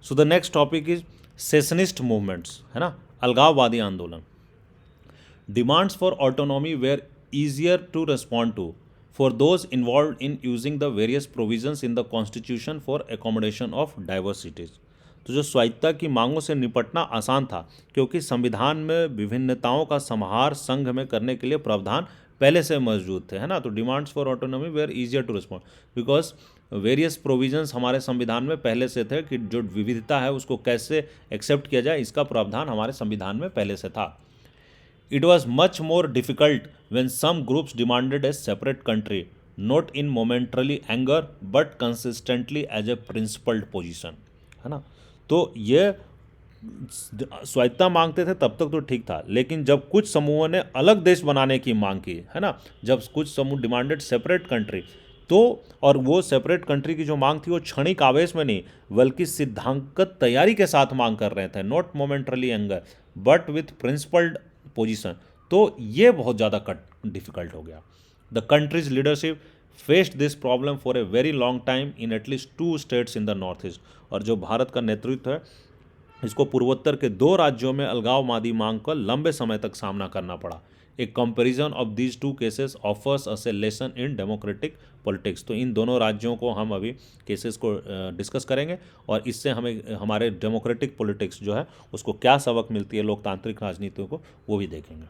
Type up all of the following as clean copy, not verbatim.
So the next topic is secessionist movements, है ना, अलगाववादी आंदोलन. Demands for autonomy were easier to respond to for those involved in using the various provisions in the constitution for accommodation of diversities. तो जो स्वायत्तता की मांगों से निपटना आसान था क्योंकि संविधान में विभिन्नताओं का समाहार संघ में करने के लिए प्रावधान पहले से मौजूद थे, है ना. तो demands for autonomy were easier to respond because various provisions हमारे संविधान में पहले से थे कि जो विविधता है उसको कैसे एक्सेप्ट किया जाए, इसका प्रावधान हमारे संविधान में पहले से था. It was much more difficult when some groups demanded a separate country, not in momentarily anger but consistently as a principled position, है ना. तो ये स्वायत्तता मांगते थे तब तक तो ठीक था, लेकिन जब कुछ समूहों ने अलग देश बनाने की मांग की, है ना, जब कुछ समूह डिमांडेड सेपरेट कंट्री, तो और वो सेपरेट कंट्री की जो मांग थी वो क्षणिक आवेश में नहीं बल्कि सिद्धांतगत तैयारी के साथ मांग कर रहे थे, not momentarily anger but with principled position, तो ये बहुत ज़्यादा डिफिकल्ट हो गया. The countries leadership faced this problem for a very long time in at least 2 states in the north east. और जो भारत का नेतृत्व है इसको पूर्वोत्तर के 2 राज्यों में अलगाववादी मांग का लंबे समय तक सामना करना पड़ा. एक comparison of these 2 cases offers us A lesson in democratic politics. तो इन दोनों राज्यों को हम अभी केसेस को डिस्कस करेंगे और इससे हमें हमारे डेमोक्रेटिक पॉलिटिक्स जो है उसको क्या सबक मिलती है लोकतांत्रिक राजनीतियों को, वो भी देखेंगे.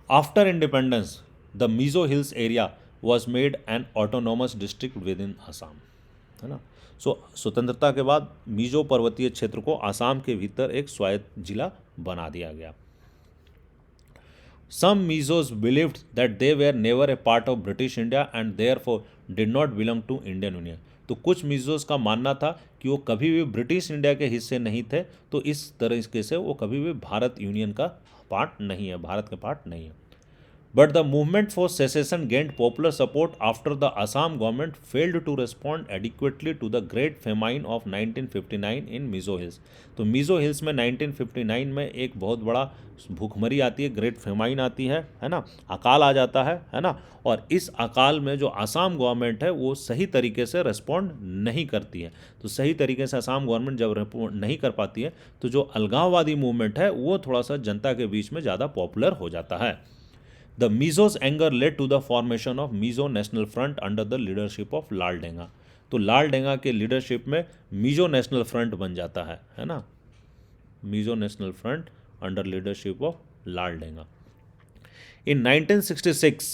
After independence the Mizo hills area was made an autonomous district with in Assam, है ना. सो स्वतंत्रता के बाद मिजो पर्वतीय क्षेत्र को आसाम के भीतर एक स्वायत्त जिला बना दिया गया. Some Mizos believed that they were never a part of British India and therefore did not belong to Indian Union. तो कुछ मिजोस का मानना था कि वो कभी भी ब्रिटिश इंडिया के हिस्से नहीं थे, तो इस तरीके से वो कभी भी भारत यूनियन का पार्ट नहीं है, भारत का पार्ट नहीं है. But the movement for secession gained popular support after the Assam government failed to respond adequately to the Great Famine of 1959 in Mizo Hills. तो मिजो हिल्स में 1959 में एक बहुत बड़ा भूखमरी आती है, ग्रेट फेमाइन आती है ना, अकाल आ जाता है ना. और इस अकाल में जो आसाम गवर्नमेंट है वो सही तरीके से रिस्पॉन्ड नहीं करती है. तो सही तरीके से आसाम गवर्नमेंट जब रिस्पॉन्ड नहीं कर पाती है तो जो अलगाववादी मूवमेंट है वो थोड़ा सा जनता के बीच में ज़्यादा पॉपुलर हो जाता है. The Mizo's anger led to the formation of Mizo National Front under the leadership of लाल डेंगा. तो लाल डेंगा के लीडरशिप में मिजो नेशनल फ्रंट बन जाता है ना, Mizo National Front under leadership of Laldenga. In 1966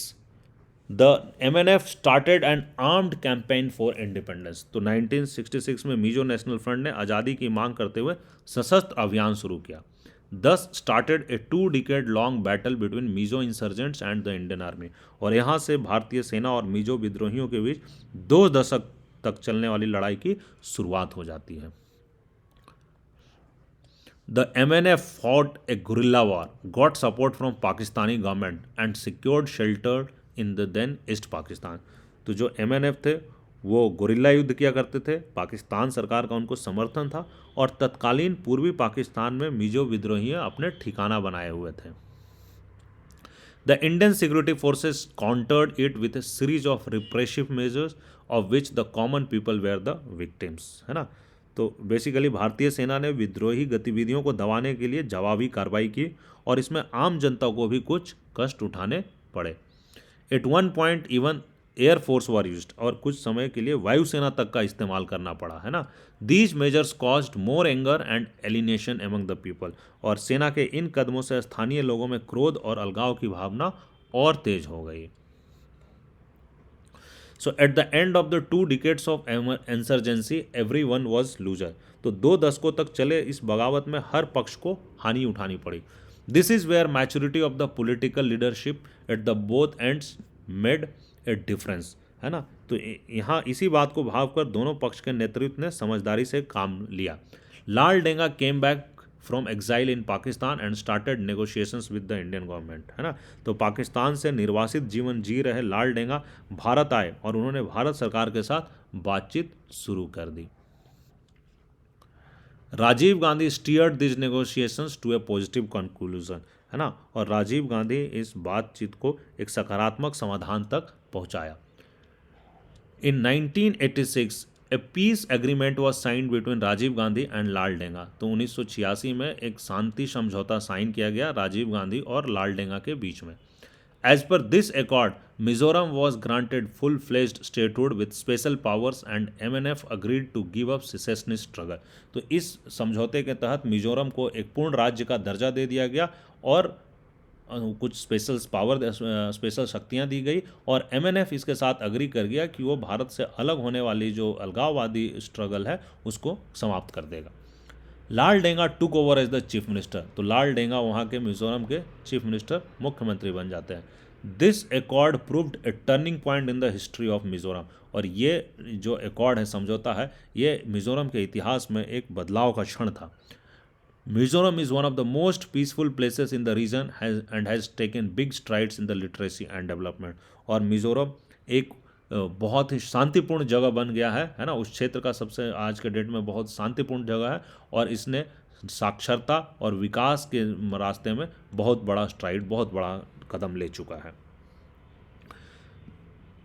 the MNF started an armed campaign for independence. तो 1966 में Mizo National front ने आज़ादी की मांग करते हुए सशस्त्र अभियान शुरू किया. Thus started a 2-decade long battle between Mizo insurgents and the Indian Army. और यहाँ से भारतीय सेना और मिजो विद्रोहियों के बीच 2 दशक तक चलने वाली लड़ाई की शुरुआत हो जाती है. The MNF fought a guerrilla war, got support from Pakistani government and secured shelter in the then East Pakistan. तो जो MNF थे वो गुरिल्ला युद्ध किया करते थे, पाकिस्तान सरकार का उनको समर्थन था और तत्कालीन पूर्वी पाकिस्तान में मिजो विद्रोही अपने ठिकाना बनाए हुए थे. The Indian security forces countered it with a series of repressive measures of which the common people were the victims, है ना. तो बेसिकली भारतीय सेना ने विद्रोही गतिविधियों को दबाने के लिए जवाबी कार्रवाई की और इसमें आम जनता को भी कुछ कष्ट उठाने पड़े. At one point even air force were used, और कुछ समय के लिए वायुसेना तक का इस्तेमाल करना पड़ा, है ना. These measures caused more anger and alienation among the people. और सेना के इन कदमों से स्थानीय लोगों में क्रोध और अलगाव की भावना और तेज हो गई. So at the end of the 2 decades of insurgency every one was loser. तो 2 दशकों तक चले इस बगावत में हर पक्ष को हानि उठानी पड़ी. This is where maturity of the political leadership at the both ends made a difference, है ना. तो यहाँ इसी बात को भाव कर दोनों पक्ष के नेतृत्व ने समझदारी से काम लिया. Laldenga came back from exile in Pakistan and started negotiations with the Indian government, है ना. तो पाकिस्तान से निर्वासित जीवन जी रहे लाल डेंगा भारत आए और उन्होंने भारत सरकार के साथ बातचीत शुरू कर दी. Rajiv Gandhi steered this negotiations to a positive conclusion, है ना. और राजीव गांधी इस बातचीत को एक सकारात्मक समाधान तक पहुंचाया. In 1986 a peace agreement was signed between Rajiv Gandhi and Laldenga. तो 1986 में एक शांति समझौता साइन किया गया राजीव गांधी और लाल डेंगा के बीच में। As per this accord Mizoram was granted full fledged statehood with special powers and MNF agreed to give up secessionist struggle. तो इस समझौते के तहत मिजोरम को एक पूर्ण राज्य का दर्जा दे दिया गया और कुछ स्पेशल शक्तियां दी गई और MNF इसके साथ अग्री कर गया कि वो भारत से अलग होने वाली जो अलगाववादी स्ट्रगल है उसको समाप्त कर देगा। Laldenga took over as the chief minister. तो लाल डेंगा वहाँ के मिजोरम के चीफ मिनिस्टर मुख्यमंत्री बन जाते हैं। This accord proved A turning point in the history of Mizoram. और ये जो एकॉर्ड है, समझौता है, ये मिजोरम के इतिहास में एक बदलाव का क्षण था। Mizoram is one of the most peaceful places in the region and has taken big strides in the literacy and development। और मिजोरम एक बहुत ही शांतिपूर्ण जगह बन गया है ना, उस क्षेत्र का सबसे आज के डेट में बहुत शांतिपूर्ण जगह है और इसने साक्षरता और विकास के रास्ते में बहुत बड़ा स्ट्राइड, बहुत बड़ा कदम ले चुका है।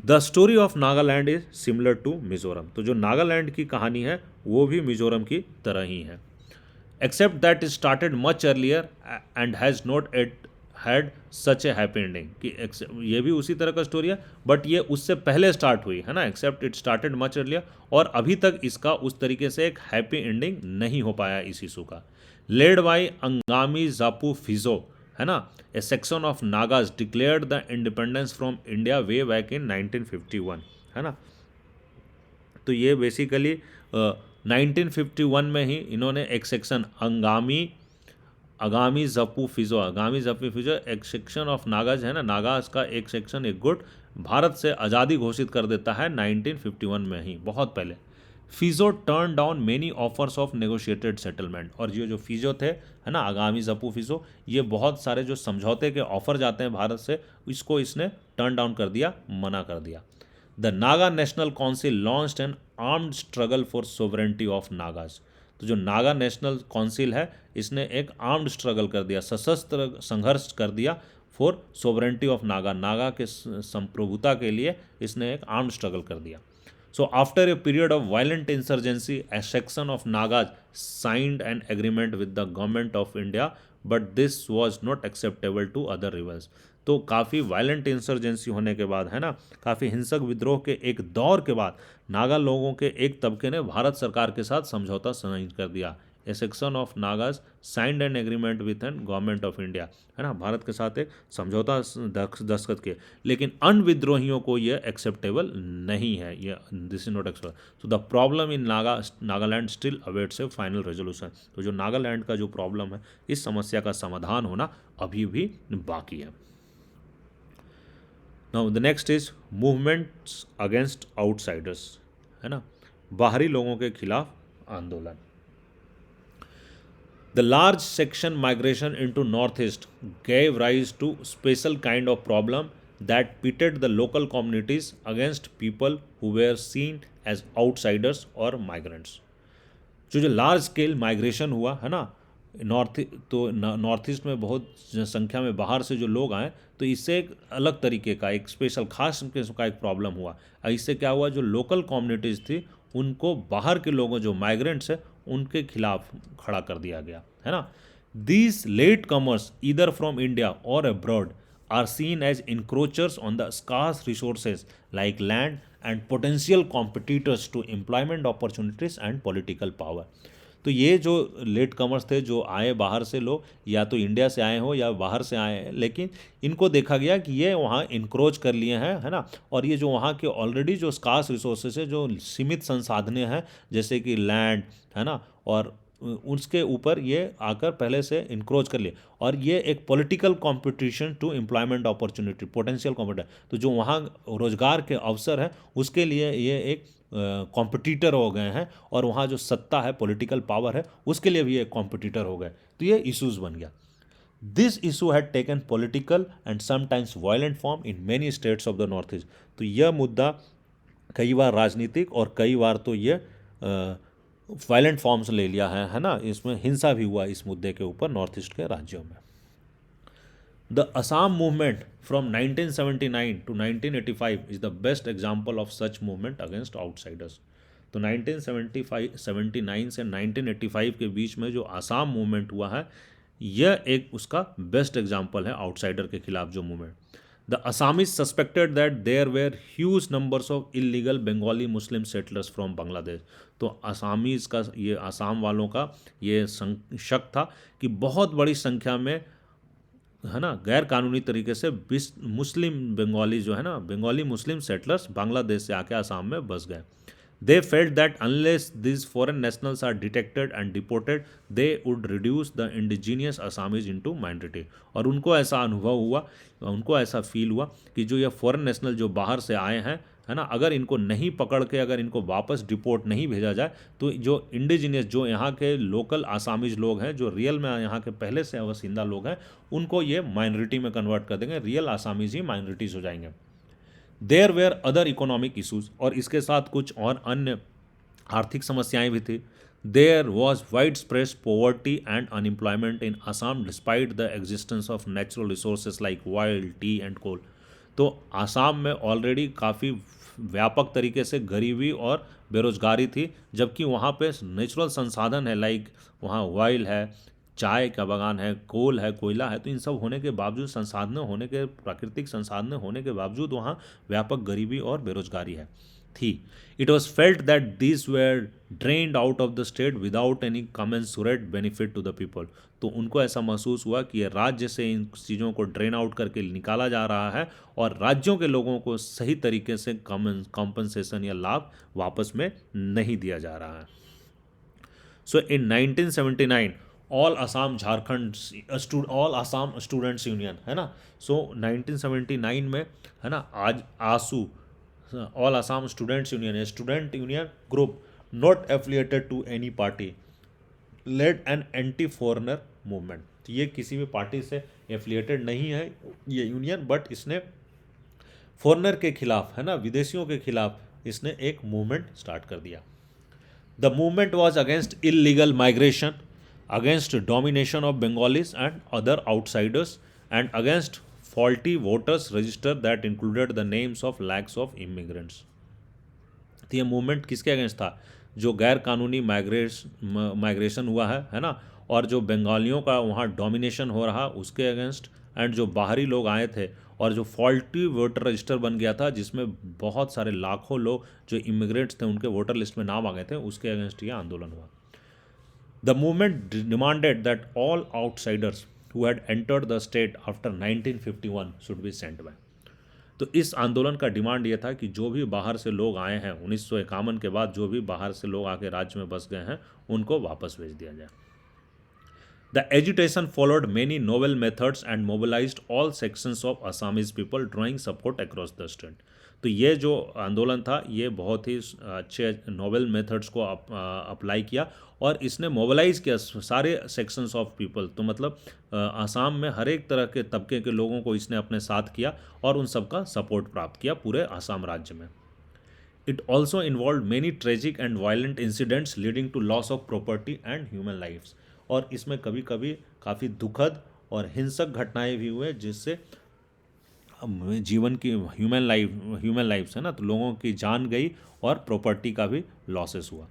The story of Nagaland is similar to Mizoram. तो जो नागालैंड की कहानी है वो भी मिजोरम की तरह ही है, except that it started much earlier and has not yet had such a happy ending। कि ये भी उसी तरह का स्टोरी है बट ये उससे पहले स्टार्ट हुई है ना, except it started much earlier, और अभी तक इसका उस तरीके से एक हैप्पी एंडिंग नहीं हो पाया इस इशू का। लेड बाई अंगामी जापू फिजो, है ना, ए section of Nagas declared the independence from India way back in 1951, है ना। तो ये बेसिकली 1951 में ही इन्होंने एक सेक्शन आगामी जपू फिजो एक सेक्शन ऑफ नागाज, है ना, नागाज का एक सेक्शन, एक गुट भारत से आज़ादी घोषित कर देता है 1951 में ही, बहुत पहले। Phizo turn down many offers of negotiated settlement. और ये जो फिजो थे, है ना, आगामी जपू फिजो, ये बहुत सारे जो समझौते के ऑफर जाते हैं भारत से, इसको इसने टर्न डाउन कर दिया, मना कर दिया। The Naga national council launched N armed struggle for sovereignty of Nagas. तो जो नागा नेशनल काउंसिल है इसने एक आर्म्ड स्ट्रगल कर दिया, सशस्त्र संघर्ष कर दिया for sovereignty of Naga, Naga के संप्रभुता के लिए इसने एक आर्म्ड स्ट्रगल कर दिया। So after a period of violent insurgency a section of Nagas signed an agreement with the government of India but this was not acceptable to other rebels. तो काफ़ी वायलेंट इंसर्जेंसी होने के बाद, है ना, काफ़ी हिंसक विद्रोह के एक दौर के बाद नागा लोगों के एक तबके ने भारत सरकार के साथ समझौता साइन कर दिया। ए section of Nagas signed an agreement with an government of India, है ना, भारत के साथ एक समझौता दस्तखत किए, लेकिन अन्य विद्रोहियों को ये एक्सेप्टेबल नहीं है, ये this is not acceptable. So the problem in Nagaland still awaits A final resolution. तो जो नागालैंड का जो प्रॉब्लम है, इस समस्या का समाधान होना अभी भी बाकी है। Now the next is movements against outsiders, है ना, बाहरी लोगों के खिलाफ आंदोलन। The large section migration into north east gave rise to special kind of problem that pitted the local communities against people who were seen as outsiders or migrants। जो large scale migration हुआ, है ना, north east में बहुत संख्या में बाहर से जो लोग आए, तो इससे एक अलग तरीके का, एक स्पेशल खास किस्म का एक प्रॉब्लम हुआ। इससे क्या हुआ, जो लोकल कम्युनिटीज़ थी उनको बाहर के लोगों, जो माइग्रेंट्स हैं, उनके खिलाफ खड़ा कर दिया गया, है ना। These latecomers either from India और abroad are seen as encroachers on the scarce resources like land and potential competitors to employment opportunities and political power. तो ये जो लेट कमर्स थे, जो आए बाहर से लोग, या तो इंडिया से आए हो या बाहर से आए हैं, लेकिन इनको देखा गया कि ये वहाँ इंक्रोच कर लिए हैं, है ना, और ये जो वहाँ के ऑलरेडी जो स्कार्स रिसोर्सेज है, जो सीमित संसाधनें हैं, जैसे कि लैंड, है ना, और उसके ऊपर ये आकर पहले से इंक्रोच कर लिए, और ये एक political competition to employment opportunity, potential competitor, तो जो वहाँ रोजगार के अवसर हैं उसके लिए ये एक कॉम्पिटिटर हो गए हैं, और वहाँ जो सत्ता है, पॉलिटिकल पावर है, उसके लिए भी एक कॉम्पिटिटर हो गए। तो ये इशूज़ बन गया। This issue had taken political and sometimes violent form in many states of the north east. तो यह मुद्दा कई बार राजनीतिक और कई बार तो ये वायलेंट फॉर्म्स ले लिया है ना, इसमें हिंसा भी हुआ इस मुद्दे के ऊपर नॉर्थ ईस्ट के राज्यों में। The Assam movement from 1979 to 1985 is the best example of such movement against outsiders। तो 1975 79 से 1985 के बीच में जो आसाम मूवमेंट हुआ है, यह एक उसका बेस्ट एग्जाम्पल है आउटसाइडर के खिलाफ जो movement. The Assamese suspected that there were huge numbers of illegal Bengali Muslim settlers from Bangladesh. तो असामीज का, ये आसाम वालों का ये शक था कि बहुत बड़ी संख्या में, है ना, गैर कानूनी तरीके से मुस्लिम बंगाली जो है ना, बंगाली मुस्लिम सेटलर्स बांग्लादेश से आके आसाम में बस गए। They felt that unless this foreign nationals are detected and deported they would reduce the indigenous Assamese into minority. और उनको ऐसा अनुभव हुआ, उनको ऐसा फील हुआ कि जो ये फॉरेन नेशनल जो बाहर से आए हैं, है ना, अगर इनको नहीं पकड़ के, अगर इनको वापस डिपोर्ट नहीं भेजा जाए, तो जो इंडिजीनियस, जो यहाँ के लोकल आसामीज लोग हैं, जो रियल में यहाँ के पहले से वसिंदा लोग हैं, उनको ये माइनॉरिटी में कन्वर्ट कर देंगे, रियल आसामीज ही माइनॉरिटीज हो जाएंगे। There were other economic issues, और इसके साथ कुछ और अन्य आर्थिक समस्याएं भी थी। There was widespread poverty and unemployment in Assam despite the existence of natural resources like oil, tea and coal. तो आसाम में ऑलरेडी काफ़ी व्यापक तरीके से गरीबी और बेरोजगारी थी, जबकि वहाँ पे नेचुरल संसाधन है, लाइक वहाँ ऑयल है, चाय का बागान है, कोल है, कोयला है। तो इन सब होने के बावजूद, संसाधन होने के, प्राकृतिक संसाधन होने के बावजूद वहाँ व्यापक गरीबी और बेरोजगारी है थी। It was felt that these were drained out of the state without any commensurate benefit to the people. तो उनको ऐसा महसूस हुआ कि ये राज्य से इन चीज़ों को ड्रेन आउट करके निकाला जा रहा है और राज्यों के लोगों को सही तरीके से कॉम्पनसेशन या लाभ वापस में नहीं दिया जा रहा है। So in 1979 all Assam Jharkhand all Assam students union, है ना, सो 1979 में, है ना, आज AASU, all Assam students union, a student union group not affiliated to any party led an anti foreigner movement. तो ये किसी भी पार्टी से एफिलिएटेड नहीं है ये यूनियन, बट इसने फॉरेनर के खिलाफ, है ना, विदेशियों के खिलाफ इसने एक मूवमेंट स्टार्ट कर दिया। The movement was against illegal migration, against domination of Bengalis and other outsiders, and against faulty voters register that included the names of lakhs of immigrants। तो ये मूवमेंट किसके अगेंस्ट था? जो गैर कानूनी माइग्रेशन हुआ है ना, और जो बंगालियों का वहाँ डोमिनेशन हो रहा उसके अगेंस्ट, एंड जो बाहरी लोग आए थे, और जो फॉल्टी वोटर रजिस्टर बन गया था जिसमें बहुत सारे लाखों लोग जो इमिग्रेंट्स थे उनके वोटर लिस्ट में नाम आ गए थे, उसके अगेंस्ट ये आंदोलन हुआ। The movement demanded that all outsiders who had entered the state after 1951 should be sent back। तो इस आंदोलन का डिमांड ये था कि जो भी बाहर से लोग आए हैं 1951 के बाद, जो भी बाहर से लोग आके राज्य में बस गए हैं, उनको वापस भेज दिया जाए। The agitation followed many novel methods and mobilized all sections of Assamese people drawing support across the state। तो ये जो आंदोलन था ये बहुत ही अच्छे नोवेल मेथड्स को अप्लाई किया और इसने मोबिलाइज किया सारे सेक्शंस ऑफ पीपल। तो मतलब आसाम में हर एक तरह के तबके के लोगों को इसने अपने साथ किया और उन सबका सपोर्ट प्राप्त किया पूरे आसाम राज्य में। It also involve many tragic and violent incidents leading to loss of property and human lifes. और इसमें कभी कभी काफ़ी दुखद और हिंसक घटनाएं भी हुए जिससे जीवन की ह्यूमन लाइफ्स है ना, तो लोगों की जान गई और प्रॉपर्टी का भी लॉसेस हुआ।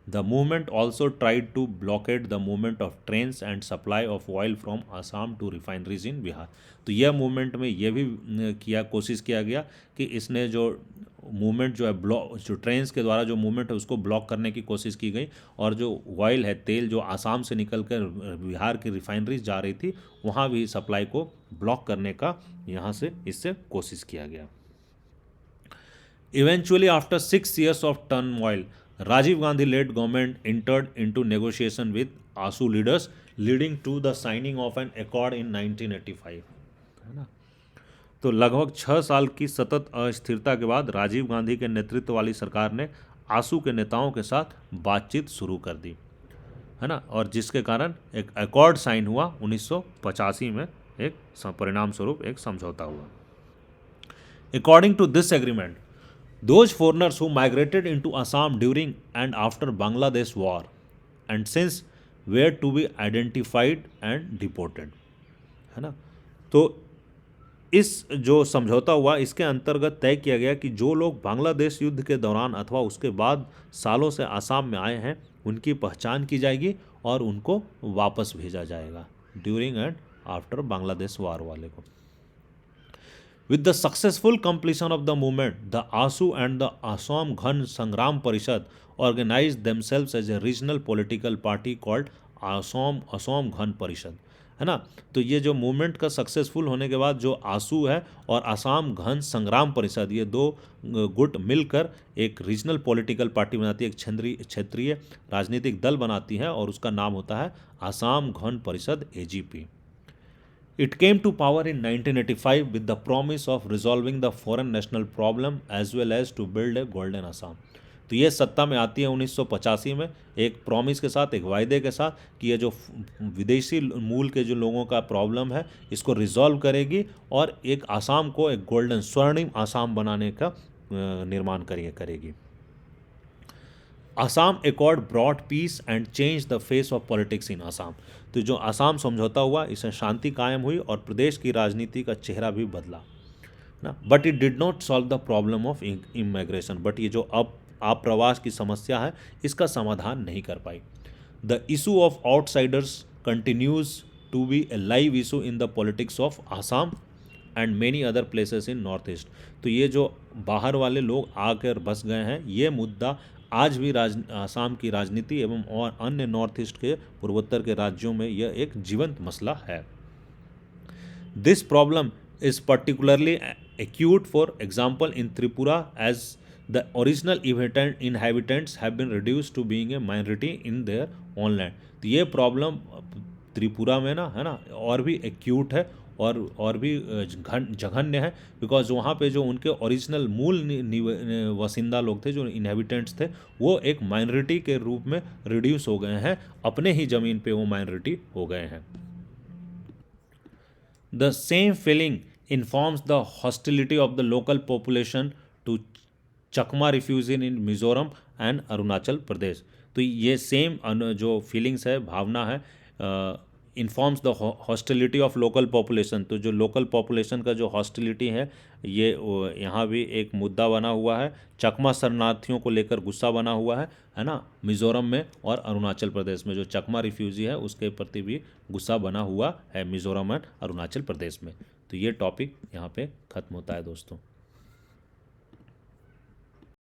The movement also tried to blockade the movement of trains and supply of oil from Assam to refineries in Bihar. तो यह मूवमेंट में यह भी कोशिश किया गया कि इसने जो मूवमेंट जो है जो ट्रेन्स के द्वारा जो मूवमेंट है उसको ब्लॉक करने की कोशिश की गई, और जो ऑयल है, तेल जो आसाम से निकल कर बिहार की रिफाइनरीज जा रही थी वहाँ भी सप्लाई को ब्लॉक करने का यहाँ से इससे कोशिश किया गया। Eventually after 6 years of turmoil Rajiv Gandhi led government entered into negotiation with AASU leaders leading to the signing of an accord in 1985, है ना। तो लगभग 6 साल की सतत अस्थिरता के बाद राजीव गांधी के नेतृत्व वाली सरकार ने आसू के नेताओं के साथ बातचीत शुरू कर दी, है ना, और जिसके कारण एक एकॉर्ड साइन हुआ 1985 में, एक परिणाम स्वरूप एक समझौता हुआ। According to this agreement those foreigners who migrated into Assam during and after Bangladesh war and since were to be identified and deported, है ना। तो इस जो समझौता हुआ इसके अंतर्गत तय किया गया कि जो लोग बांग्लादेश युद्ध के दौरान अथवा उसके बाद सालों से आसाम में आए हैं उनकी पहचान की जाएगी और उनको वापस भेजा जाएगा ड्यूरिंग एंड आफ्टर बांग्लादेश वार वाले को. With the successful completion of the movement, the ASU and the Assam Ghan Sangram Parishad organized themselves as a regional political party called Assam Ghan Parishad. है ना. तो ये जो मूवमेंट का सक्सेसफुल होने के बाद जो आंसू है और आसाम घन संग्राम परिषद ये दो गुट मिलकर एक रीजनल पॉलिटिकल पार्टी बनाती है, एक क्षेत्रीय राजनीतिक दल बनाती है और उसका नाम होता है आसाम घन परिषद AGP. It came to power in 1985 with the promise of resolving the foreign national problem as well as to build a golden Assam. तो ये सत्ता में आती है 1985 में एक प्रॉमिस के साथ, एक वायदे के साथ कि ये जो विदेशी मूल के जो लोगों का प्रॉब्लम है इसको रिजॉल्व करेगी और एक आसाम को एक गोल्डन स्वर्णिम आसाम बनाने का निर्माण करेगी. Assam accord brought peace and change the face of politics in Assam. तो जो आसाम समझौता हुआ इससे शांति कायम हुई और प्रदेश की राजनीति का चेहरा भी बदला ना. But it did not solve the problem of immigration. But ये जो आप्रवास की समस्या है इसका समाधान नहीं कर पाई. The issue of outsiders continues to be a live issue in the politics of Assam and many other places in north east. तो ये जो बाहर वाले लोग आकर बस गए हैं ये मुद्दा आज भी आसाम की राजनीति एवं और अन्य नॉर्थ ईस्ट के पूर्वोत्तर के राज्यों में यह एक जीवंत मसला है. This problem is particularly acute for example in Tripura as the original inhabitants have been reduced to being a minority in their own land. तो ये प्रॉब्लम त्रिपुरा में ना है ना और भी एक्यूट है और भी जघन्य है बिकॉज वहाँ पे जो उनके ओरिजिनल मूल वसिंदा लोग थे जो इनहेबिटेंट्स थे वो एक माइनॉरिटी के रूप में रिड्यूस हो गए हैं, अपने ही ज़मीन पे वो माइनॉरिटी हो गए हैं. The same feeling informs the hostility of the local population to Chakma refugee in Mizoram and Arunachal Pradesh. तो ये सेम जो फीलिंग्स है, भावना है, informs the hostility of local population. तो जो लोकल पॉपुलेशन का जो हॉस्टिलिटी है ये यहाँ भी एक मुद्दा बना हुआ है. चकमा शरणार्थियों को लेकर गुस्सा बना हुआ है ना, मिज़ोरम में और अरुणाचल प्रदेश में जो चकमा रिफ्यूजी है उसके प्रति भी गुस्सा बना हुआ है मिज़ोरम और अरुणाचल प्रदेश में. तो ये टॉपिक यहाँ पे ख़त्म होता है दोस्तों.